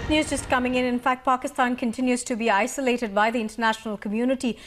News just coming in. In fact, Pakistan continues to be isolated by the international community.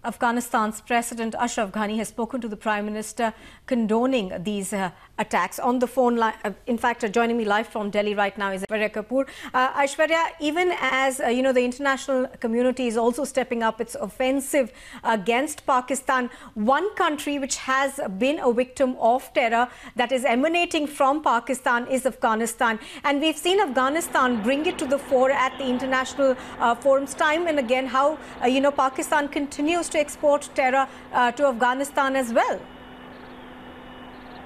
Afghanistan's President Ashraf Ghani has spoken to the Prime Minister condoning these attacks. On the phone line, in fact, joining me live from Delhi right now is Aishwarya Kapoor. Aishwarya, even as the international community is also stepping up its offensive against Pakistan, one country which has been a victim of terror that is emanating from Pakistan is Afghanistan. And we've seen Afghanistan bring it to the fore at the international forums time and again how, Pakistan continues to export terror to Afghanistan as well.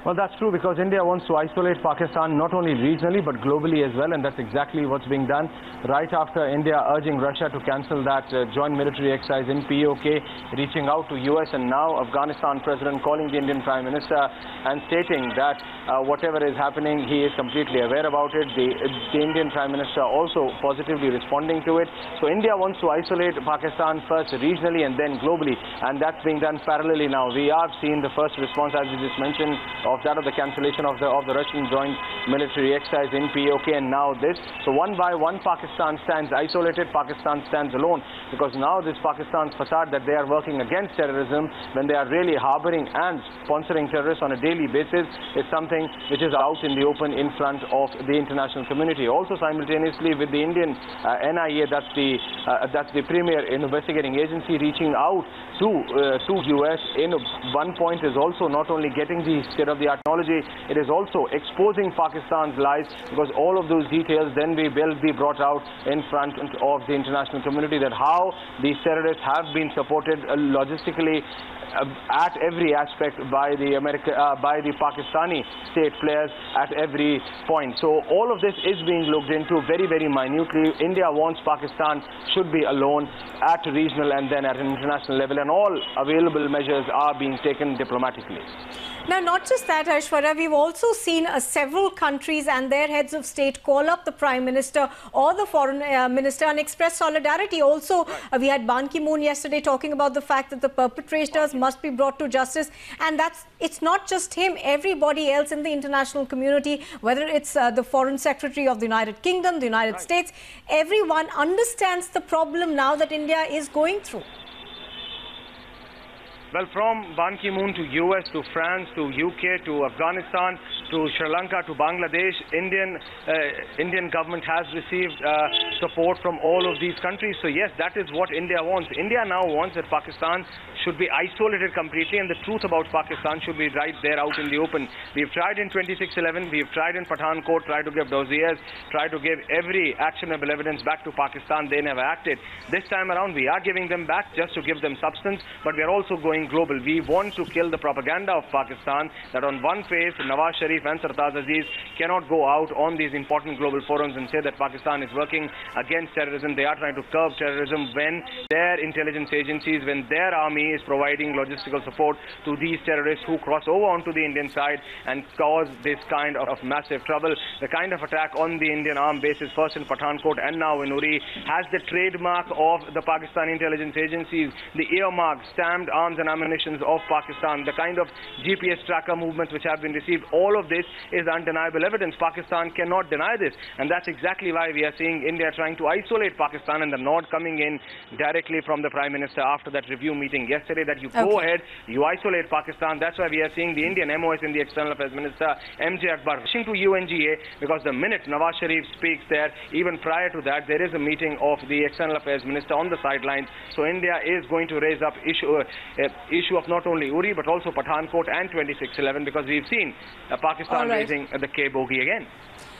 Well, that's true, because India wants to isolate Pakistan not only regionally but globally as well, and that's exactly what's being done right after India urging Russia to cancel that joint military exercise in POK, reaching out to US and now Afghanistan President calling the Indian Prime Minister and stating that whatever is happening, he is completely aware about it. The Indian Prime Minister also positively responding to it. So India wants to isolate Pakistan first regionally and then globally, and that's being done parallelly now. We have seen the first response, as you just mentioned, of the cancellation of the Russian joint military exercise in POK, and now this. So one by one, Pakistan stands isolated, Pakistan stands alone, because now this Pakistan's facade that they are working against terrorism when they are really harboring and sponsoring terrorists on a daily basis is something which is out in the open in front of the international community. Also simultaneously with the Indian NIA, that's the premier investigating agency, reaching out to US in one point is also not only getting the state-of-the-art technology, it is also exposing Pakistan's lies, because all of those details then will be brought out in front of the international community, that how these terrorists have been supported logistically at every aspect by the Pakistani state players at every point. So all of this is being looked into very, very minutely. India wants Pakistan should be alone at regional and then at an international level, and all available measures are being taken diplomatically. Now, not just that, Aishwarya, we've also seen several countries and their heads of state call up the Prime Minister or the Foreign Minister and express solidarity. Also, we had Ban Ki-moon yesterday talking about the fact that the perpetrators must be brought to justice. And it's not just him, everybody else in the international community, whether it's the Foreign Secretary of the United Kingdom, the United States, everyone understands the problem now that India is going through. Well, from Ban Ki-moon to US, to France, to UK, to Afghanistan, to Sri Lanka, to Bangladesh, Indian government has received support from all of these countries. So yes, that is what India wants. India now wants that Pakistan should be isolated completely, and the truth about Pakistan should be right there out in the open. We've tried in 26/11, we've tried in Pathankot, tried to give dossiers, tried to give every actionable evidence back to Pakistan. They never acted. This time around, we are giving them back just to give them substance, but we are also going global. We want to kill the propaganda of Pakistan that on one face, Nawaz Sharif and Sartaj Aziz cannot go out on these important global forums and say that Pakistan is working against terrorism. They are trying to curb terrorism when their intelligence agencies, when their army is providing logistical support to these terrorists who cross over onto the Indian side and cause this kind of massive trouble. The kind of attack on the Indian armed bases, first in Pathankot and now in Uri, has the trademark of the Pakistan intelligence agencies, the earmark, stamped arms and ammunition of Pakistan, the kind of GPS tracker movements which have been received. All of this is undeniable evidence. Pakistan cannot deny this, and that's exactly why we are seeing India trying to isolate Pakistan, and the nod coming in directly from the Prime Minister after that review meeting yesterday that you go ahead, you isolate Pakistan. That's why we are seeing the Indian MOS in the External Affairs Minister MJ Akbar rushing to UNGA, because the minute Nawaz Sharif speaks there, even prior to that, there is a meeting of the External Affairs Minister on the sidelines. So India is going to raise up issue of not only Uri but also Pathankot and 26/11, because we've seen Pakistan raising the K bogey again.